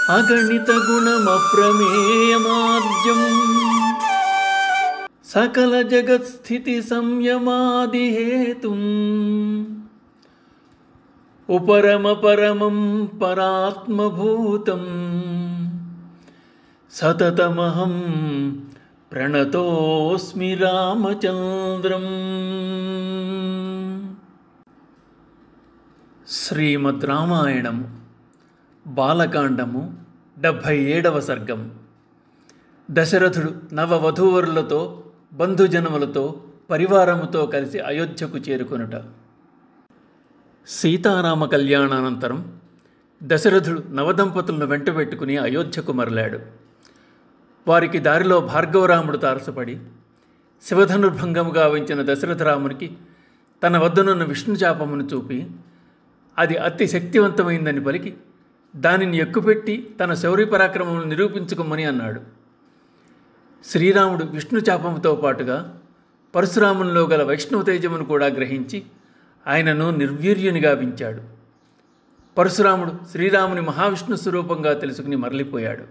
అగణిత గుణమప్రమేయమాద్యం సకల జగత్స్థితి సంయమాది హేతుం ఉపరమపరమం పరాత్మభూతం సతతమహం ప్రణతోస్మి రామచంద్రం. శ్రీమద్ రామాయణము బాలకాండము 77వ సర్గం. దశరథుడు నవవధూవరులతో బంధుజనములతో పరివారముతో కలిసి అయోధ్యకు చేరుకొనుట. సీతారామ కళ్యాణానంతరం దశరథుడు నవదంపతులను వెంటబెట్టుకుని అయోధ్యకు మరలాడు. వారికి దారిలో భార్గవరాముడు తారసపడి శివధనుర్భంగముగా వంచిన దశరథరామునికి తన వద్దనున్న విష్ణుచాపమును చూపి అది అతి శక్తివంతమైందని పలికి దానిని ఎక్కుపెట్టి తన శౌర్య పరాక్రమమును నిరూపించుకోమని అన్నాడు. శ్రీరాముడు విష్ణుచాపముతో పాటుగా పరశురామునిలో గల వైష్ణవ తేజమును కూడా గ్రహించి ఆయనను నిర్వీర్యునిగా వించాడు. పరశురాముడు శ్రీరాముని మహావిష్ణు స్వరూపంగా తెలుసుకుని మరలిపోయాడు.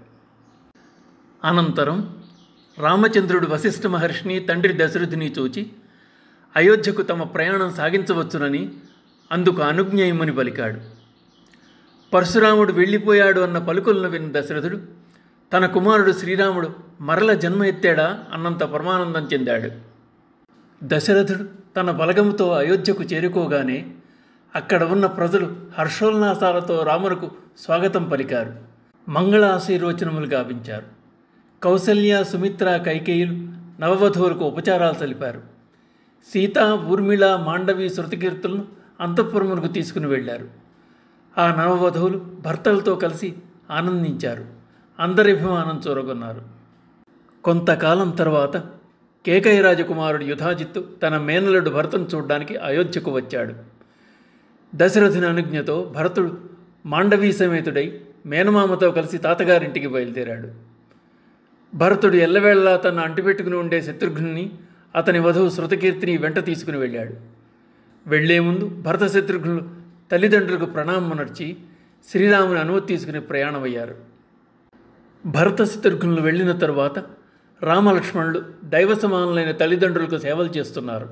అనంతరం రామచంద్రుడు వశిష్ఠ మహర్షిని తండ్రి దశరథుని చూచి అయోధ్యకు తమ ప్రయాణం సాగించవచ్చునని అందుకు అనుజ్ఞయమని పలికాడు. పరశురాముడు వెళ్ళిపోయాడు అన్న పలుకులను విన్న దశరథుడు తన కుమారుడు శ్రీరాముడు మరల జన్మ ఎత్తాడా అన్నంత పరమానందం చెందాడు. దశరథుడు తన బలగముతో అయోధ్యకు చేరుకోగానే అక్కడ ఉన్న ప్రజలు హర్షోల్లాసాలతో రామునకు స్వాగతం పలికారు. మంగళాశీర్వచనములు గావించారు. కౌసల్య, సుమిత్ర, కైకేయులు నవవధువులకు ఉపచారాలు సలిపారు. సీత, ఊర్మిళ, మాండవి, శృతకీర్తులను అంతఃపురమునకు తీసుకుని వెళ్ళారు. ఆ నవవధువులు భర్తలతో కలిసి ఆనందించారు. అందరి అభిమానం చూరగొన్నారు. కొంతకాలం తర్వాత కేకయ రాజకుమారుడు యుధాజిత్తు తన మేనలుడు భరతును చూడ్డానికి అయోధ్యకు వచ్చాడు. దశరథుని అనుజ్ఞతో భరతుడు మాండవీ సమేతుడై మేనమామతో కలిసి తాతగారింటికి బయలుదేరాడు. భరతుడు ఎల్లవేళలా తన అంటిపెట్టుకుని ఉండే శత్రుఘ్నుని అతని వధువు శృతకీర్తిని వెంట తీసుకుని వెళ్ళాడు. వెళ్లే ముందు భరత శత్రుఘ్నులు తల్లిదండ్రులకు ప్రణామనర్చి శ్రీరాముని అనుమతి తీసుకుని ప్రయాణమయ్యారు. భరత శత్రుఘ్నులు వెళ్ళిన తరువాత రామలక్ష్మణులు దైవ సమానులైన తల్లిదండ్రులకు సేవలు చేస్తున్నారు.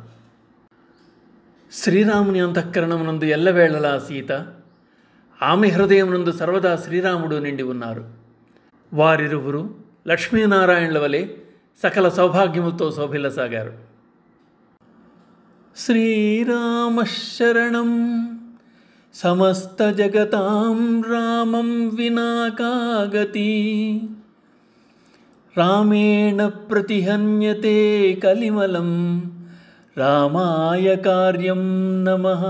శ్రీరాముని అంతఃకరణమునందు ఎల్లవేళలా సీత, ఆమె హృదయమునందు సర్వదా శ్రీరాముడు నిండి ఉన్నారు. వారిరువురు లక్ష్మీనారాయణుల వలె సకల సౌభాగ్యములతో శోభిల్లసాగారు. శ్రీరామశరణం సమస్త జగతాం రామం వినా కాగతి రామేణ ప్రతిహన్యతే కలిమలం రామాయ కార్యం నమః.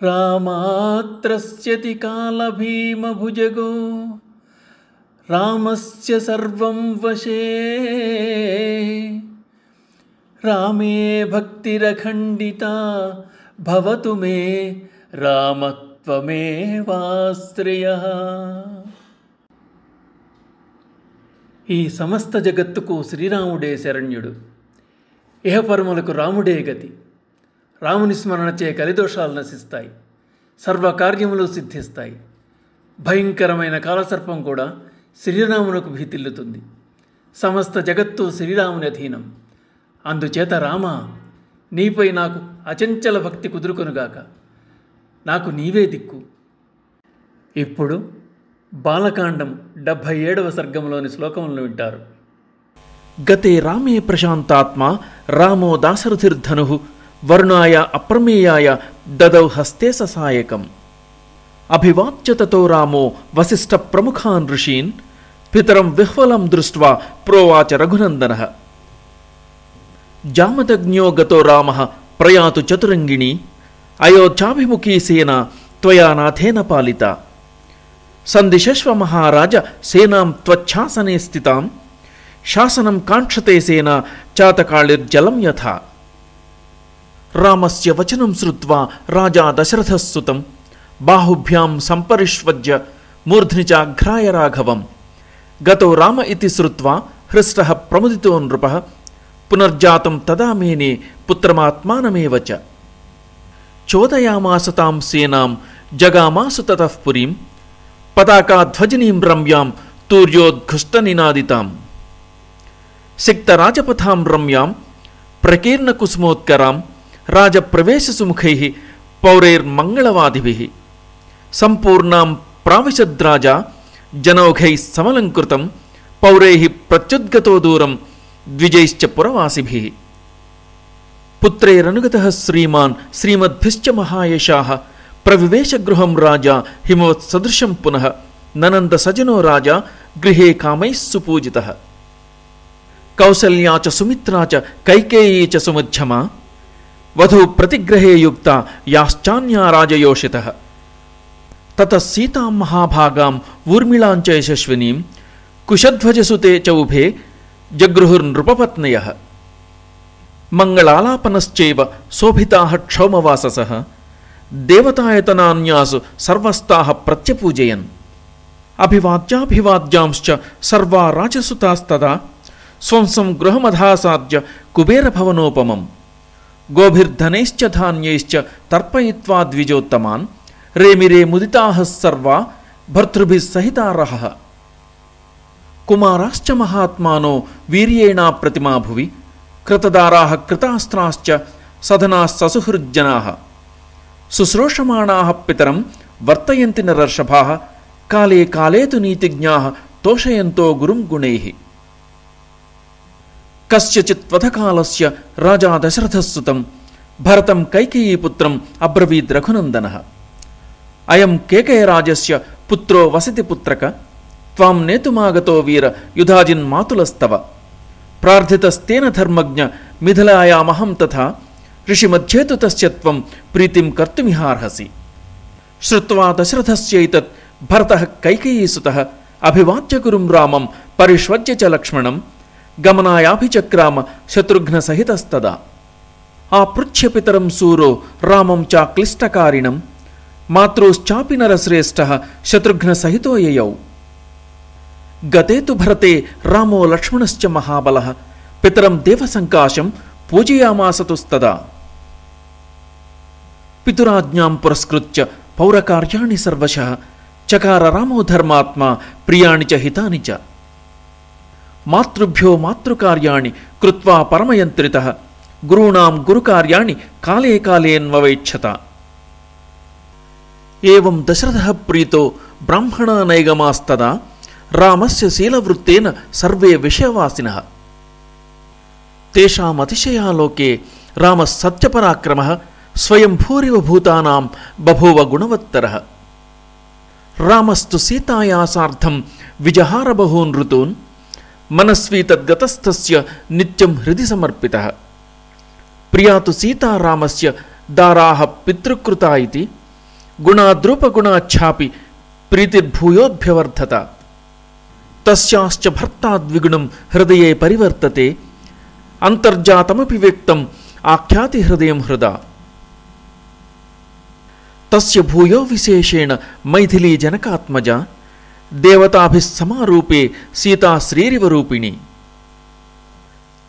రామాత్రస్యతి కాలభీమభుజగో రామస్య సర్వం వశే రామే భక్తిరఖండితా భవతు మే రామత్వమేవాశ్రయః. ఈ సమస్త జగత్తుకు శ్రీరాముడే శరణ్యుడు. ఇహపరములకు రాముడే గతి. రాముని స్మరణచే కలిదోషాలు నశిస్తాయి. సర్వకార్యములు సిద్ధిస్తాయి. భయంకరమైన కాలసర్పం కూడా శ్రీరామునకు భీతిల్లుతుంది. సమస్త జగత్తు శ్రీరాముని అధీనం. అందుచేత రామ, నీపై నాకు అచంచల భక్తి కుదురుకొనుగాక. నాకు నీవే దిక్కు. ఇప్పుడు బాలకాండం 77వ సర్గంలోని శ్లోకములను వింటారు. గతే రామే ప్రశాంతాత్మ రామో దాశరథిర్ధను వరుణాయ అప్రమేయాయ దదౌ హస్తే ససాయకం. అభివాచ్య తతో రామో వశిష్ఠ ప్రముఖాన్ ఋషీన్ పితరం విహ్వలం దృష్ట్వా ప్రోవాచ రఘునందనః. జామదగ్న్యో గతో రామః ప్రయాతు చతురంగిణి అయోధ్యాభిముఖీ సేన త్వయా నాథేన పాలిత. సందిశశ్వ మహారాజ సేనాం త్వచ్ఛాసనే స్థితాం శాసనం కాంక్షతే సేన చాతకాళిర్జలం యథా. రామస్య వచనం శ్రుత్వా రాజా దశరథస్సుతం బాహుభ్యాం సంపరిష్వజ్య మూర్ధ్ని చాఘ్రాయ రాఘవం. గతో రామ ఇతి శ్రుత్వా హృష్టః ప్రముదితో నృపః పునర్జాతం తదా మేనే పుత్రమాత్మానమేవ చ. చోదయామాస తాం సేనాం జగామాసు తతః పురీం పతాకాధ్వజినీం రమ్యాం తూర్యోద్ఘుష్టనినాదితాం సిక్తరాజపథాం రమ్యాం ప్రకీర్ణకుసుమోత్కరాం రాజప్రవేశసుముఖైః పౌరైర్మంగళవాదిభిః సంపూర్ణాం ప్రావిశద్రాజా జనౌఘైః సమలంకృతం పౌరైః ప్రత్యుద్గతో దూరం ద్విజైశ్చ పురవాసిభిః పుత్రైరనుగతః శ్రీమాన్ శ్రీమద్భిశ్చ మహాయశాః ప్రవివేశగృహం రాజా హిమవత్సదృశం పునః ననంద సజనో రాజా గృహే కామైః సుపూజితః కౌసల్యా చ సుమిత్రా చ కైకేయీ చ సుమధ్యమా వధూ ప్రతిగ్రహే యుక్తా యాశ్చాన్యా రాజయోషితః తతః సీతాం మహాభాగాం ఊర్మిళాం చ యశస్వినీం కుశధ్వజసుతే చ ఉభే జగృహుర్నృపపత్నయః మంగళాలాపనశ్చైవ శోభితాః క్షౌమవాససః దేవతాయతనాన్యాసు సర్వస్తాః ప్రత్యపూజయన్ అభివాద్యాభివాద్యాంశ్చ సర్వా రాజసుతాస్తదా స్వంసం గృహమధాసాద్య కుబేరభవనోపమం గోభిర్ధనైశ్చ ధాన్యైశ్చ తర్పయిత్వా ద్విజోత్తమాన్ రేమిరే ముదితాః సర్వా భర్తృభిః సహితారః కుమారాశ్చ మహాత్మానో వీర్యేణా ప్రతిమా భువి కృతదారాః కృతాస్త్రాశ్చ సధనాః ససుహృజ్జనాః శుశ్రూషమాణాః పితరం వర్తయంతి నరర్షభాః కాలే కాలే తు నీతిజ్ఞాః తోషయంతో గురుం గుణైః కస్యచిత్ వధకాలస్య రాజా దశరథः సుతం భరతం కైకేయీపుత్రం అబ్రవీద్ రఘునందనః అయం కేకయరాజస్య పుత్రో వసతి పుత్రక త్వాం నేతుమాగతో వీర యుధాజిన్మాతులస్తవ ప్రార్థితస్తేన ధర్మజ్ఞ మిథిలాయామహం తథా ఋషిమధ్యేతు తస్య త్వం ప్రీతిం కర్తుమిహార్హసి శ్రుత్వా దశరథస్యైతత్ భరతః కైకేయీసుతః అభివాద్య గురుం రామం పరిష్వజ్య చ లక్ష్మణం గమనాయాభిచక్రామ శత్రుఘ్నసహితస్తదా ఆపృచ్ఛ్య పితరం శూరో రామం చాక్లిష్టకారిణం మాతృశ్చాపి నరశ్రేష్ఠః శత్రుఘ్నసహితో యయౌ గతే తు భరతే రామో లక్ష్మణశ్చ మహాబలః పితరం దేవసంకాశం పూజయామాసతుస్తదా పితురాజ్ఞాం పురస్కృత్య పౌరకార్యాణి సర్వశః చకార రామో ధర్మాత్మా ప్రియాణి చ హితాని చ మాతృభ్యో మాతృకార్యాణి కృత్వా పరమయంత్రితః గురూణాం గురుకార్యాణి కాలే కాలేన్వవైక్షత ఏవం దశరథః ప్రీతో బ్రాహ్మణా నైగమాస్తదా రామస్య శీలవృత్తేన సర్వే విషయవాసినః తేషామతిశయాలోకే రామः సత్యపరాక్రమः స్వయంభూరివ భూతానాం బభూవ గుణవత్తరః రామస్తు సీతాయా సార్ధం విజహార బహూన్ ఋతూన్ మనస్వీ తద్గతస్తస్య నిత్యం హృది సమర్పితః ప్రియా తు సీతా రామస్య దారాః పితృకృతా ఇతి గుణాద్రూపగుణాఛ్చాపి ప్రీతిర్భూయోద్భ్యవర్ధత తస్యాశ్చ భర్తా ద్విగుణం హృదయే పరివర్తతే అంతర్జాతమపి వ్యక్తం ఆఖ్యాతి హృదయం హృదా తస్య భూయో విశేషేణ మైథిలీ జనకాత్మజ దేవతాభిః సమారూపే సీతా శ్రీరివ రూపిణి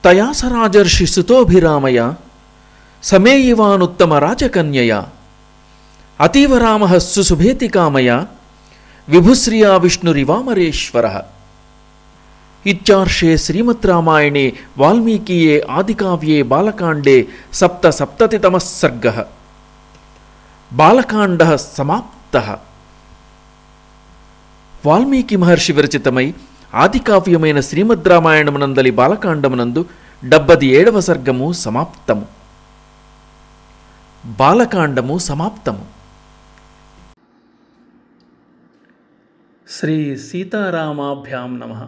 తయా సరాజర్షి సుతోభిరామయ సమేయివానుత్తమ రాజకన్యయా అతీవ రామః సుశుభేతి కామయా విభుశ్రియా విష్ణురివామరేశ్వరః ఇత్యార్షే శ్రీమద్ రామాయణే వాల్మీకీయే ఆదికావ్యే బాలకాండే సప్తసప్తతితమః సర్గః బాలకాండః సమాప్తః. వాల్మీకి మహర్షి విరచితమై ఆదికావ్యమైన శ్రీమద్ రామాయణమునందలి బాలకాండమునందు 77వ సర్గము సమాప్తము. బాలకాండము సమాప్తము. శ్రీ సీతారామాభ్యాం నమః.